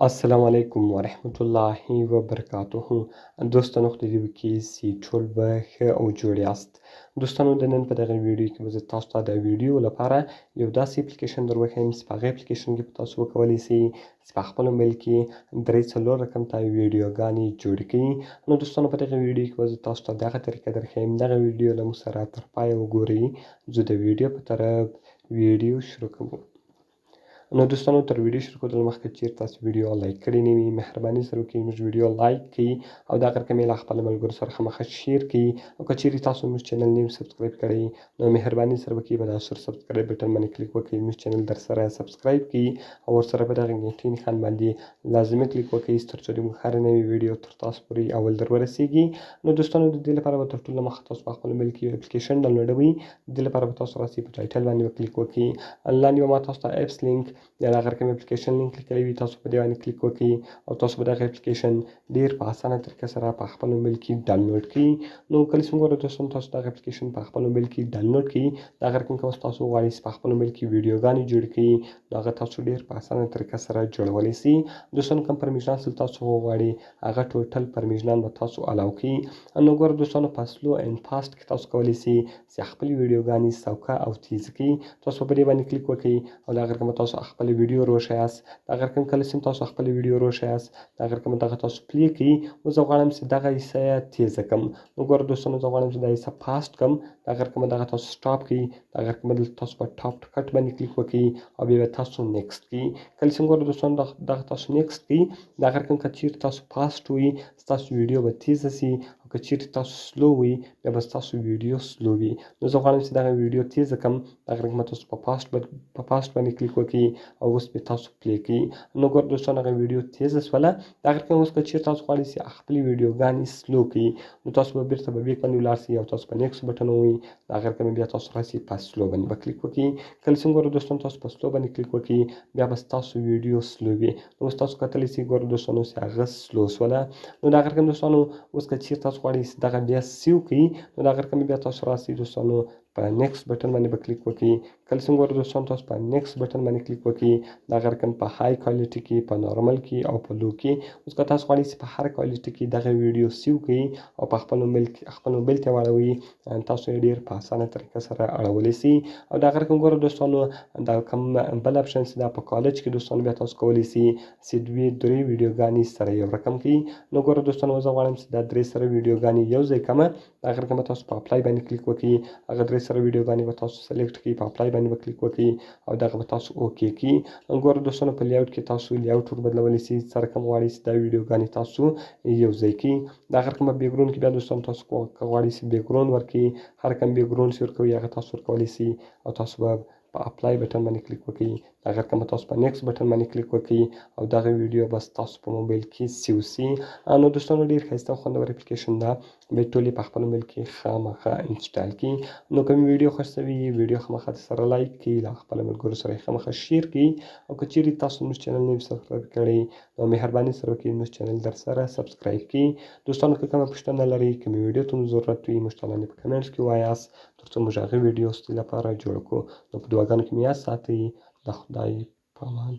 السلام علیکم ورحمت الله وبرکاته. دوستانو خدای دې وکړي چې ټول به ښه او جوړ یاست. دوستانو د نن په دغه ویډیو کې به زه تاسو ته د ویډیو لپاره یو داسې اپلیکیشن در وښیم چې په هغه اپلیکیشن کې به تاسو وکولی سئ چې په خپل موبایل کې 3-4 رقم ته ویډیوګانې جوړې کړئ. نو دوستانو په دغه ویډیو کې به زه تاسو ته دغه طریقه در ښیم. دغه ویډیو له موږ سره تر پایه وګورئ. زه د ویډیو په طرف ویډیو شروع کوم. نو دوستانو تر ویډیو شروع کېدلو مخکې چیرې تاسو ویډیو لایک کړې نه وي مهرباني سره وکړئ موږ ویډیو لایک کړئ او دغه رقم یې له خپلو ملګرو سره خامخا شیر کړئ او که چیرې تاسو زموږ چینل نه وي سبسکرایب کړی نو مهرباني سره وکړئ په دا سور سبسکرایب بټن باندې کلیک وکړئ زموږ چینل در سره سبسکرایب کړئ او ورسره په دغه ګنټۍ نښان باندې لازمي کلیک وکړئ تر څو زموږ هر نوې ویډیو تر تاسو پورې اول در ورسیږي. نو دوستانو د دې لپاره به تر ټولو مخکې تاسو په خپل موبایل کې یو اپلیکیشن ډاونلوډوئ. د دې لپاره به تاسو راسئ په ټایټل باندې به کلیک وکړئ. لاندې به ما تاسو ته ایپس لینک یا دغه رقم اپلیکیشن لینک لیکلی وي تاسو په دې باندې کلیک وکړئ او تاسو به دغه اپلیکیشن ډېر په اسانه طریقه سره په خپل موبایل کې ډاونلوډ کړئ. نو کله چې موږ ګورو دوستانو تاسو دغه اپلیکیشن په خپل موبایل کې ډاونلوډ کړئ دغه رقم که اوس تاسو وغواړئ چې په خپل موبایل کې ویډیوګانې جوړې کړئ نو هغه تاسو ډېر په اسانه طریقه سره جوړولی سئ. دوستانو کوم پرمیشنان تاسو وغواړئ هغه ټوټل پرمیشنان به تاسو الاو کړئ. نو ګوره دوستانو په سلو اینډ فاسټ کې تاسو کولی سئ چې خپلې ویډیوګانې سوکه او تیزه کړئ. تاسو په دې باندې کلیک وکړئ او دغه رقم تاسو خپل ویډیو روښیاست. دغه رقم کله چې تاسو خپل ویډیو روښیاست دغه رقم دغه تاسو پلی کړئ. اوس زه غواړم چې دغه حصه یې تیزه کړم. نو ګوره دوستانو زه غواړم چې دا حصه فاسټ کړم. دغه رقم دغه تاسو سټاپ کړئ. دغه رقم دلته تاسو په ټاپ ټو کټ باندې کلیک وکړئ او بیا به تاسو نیکسټ کړئ. کله چې ګوره دوستانو دغه تاسو نیکسټ کړئ دغه رقم که چیرې تاسو فاسټ وي ستاسو ویډیو به تیزه سي او که چیرې تاسو سلو وي بیا به ستاسو ویډیو سلو وي. نو زه غواړم چې دغه ویډیو تیزه کړم. دغه رقم تاسو په فاسټ باندې کلیک وکړئ او اوس بیا تاسو پلی کړئ. نو ګوره دوستانو هغه ویډیو تیزه شوله. دغه رقم اوس که چیرې تاسو غواړئ چې خپلې ویډیوګانې سلو کړئ نو تاسو به بیرته په بیک باندې ولاړ سئ او تاسو په نیکسټ بټن ووهئ. دغه رقم بیا تاسو راسئ په سلو باندې به کلیک وکړئ. کله چې ګوره دوستانو تاسو په سلو باندې کلیک وکړئ بیا به ستاسو ویډیو سلو وي. نو اوس تاسو کتلی سئ ګوره دوستانو چې هغه سلو شوله. نو دغه رقم دوستانو اوس که چیرې تاسو غواړئ چې دغه بیا سیو کړئ نو دغه رقم بیا تاسو راسئ دوستانو په نیکسټ بټن باندې به کلیک وکړئ. کله چې ګوره دوستانو تاسو په نیکسټ بټن باندې کلیک وکړئ دغه رقم په های کوالټي کې په نارمل کې او په لو کې. اوس که تاسو غواړئ چې په هر کوالټي کې دغه ویډیو سیو کړئ او په خپل موبایل ته واړوئ تاسو یې ډېر په اسانه طریقه سره اړولی سئ. او دغه رقم ګوره دوستانو دا کوم بل اپشن چې دا په کالج کې دوستانو بیا تاسو کولی سئ چې 2-3 ویډیوګانې سره یو رقم کړئ. نو ګوره دوستانو زه غواړم چې دا 3 سره ویډیوګانې یو ځای کړمه. دغه رقم به تاسو په اپلای باندې کلیک وکړئ. هغه 3 سره ویډیوګانې به تاسو سلیکټ کړئ په اپلای باندې به کلیک وکړئ او دغه به تاسو اوکې کړئ. ګوره دوستانو په لیاوټ کې تاسو لیاوټ ور بدلولی سئ څه رقم غواړئ چې دا ویډیوګانې تاسو یو ځای کړئ. دغه رقم په بیکګراوند کې بیا دوستانو تاسو که غواړئ چې بیکګراوند ورکړئ هر رقم بیکګراوند چې ورکوئ هغه تاسو ورکولی سئ او تاسو به په اپلای بټن باندې کلیک وکړئ. دغه رقم به تاسو په نیکسټ بټن باندې کلیک وکړئ او دغه ویډیو به ستاسو په موبایل کې سیو سي. نو دوستانو ډېر ښایسته او خوندور اپلیکیشن ده. باید ټول یې په خپل موبایل کې خامخا انسټال کړئ. نو که مې ویډیو خوښ شوي ویډیو خامخا سره لایک کړئ له خپلو ملګرو سره یې خامخا شیر کړئ او که چیرې تاسو زموږ چینل نه وي سبسکرایب کړی نو مهرباني سره وکړئ زموږ چینل در سره سبسکرایب کړئ. دوستانو که کومه پوښتنه لرئ کومې ویډیو ته مو ضرورت وي موږ ته لاندې په کمنټس کې ووایاست تر څو موږ هغه ویډیو ستاسو لپاره جوړه کړو. نو په دعاګانو کې مې یاد ساتئ. د خدای په امان.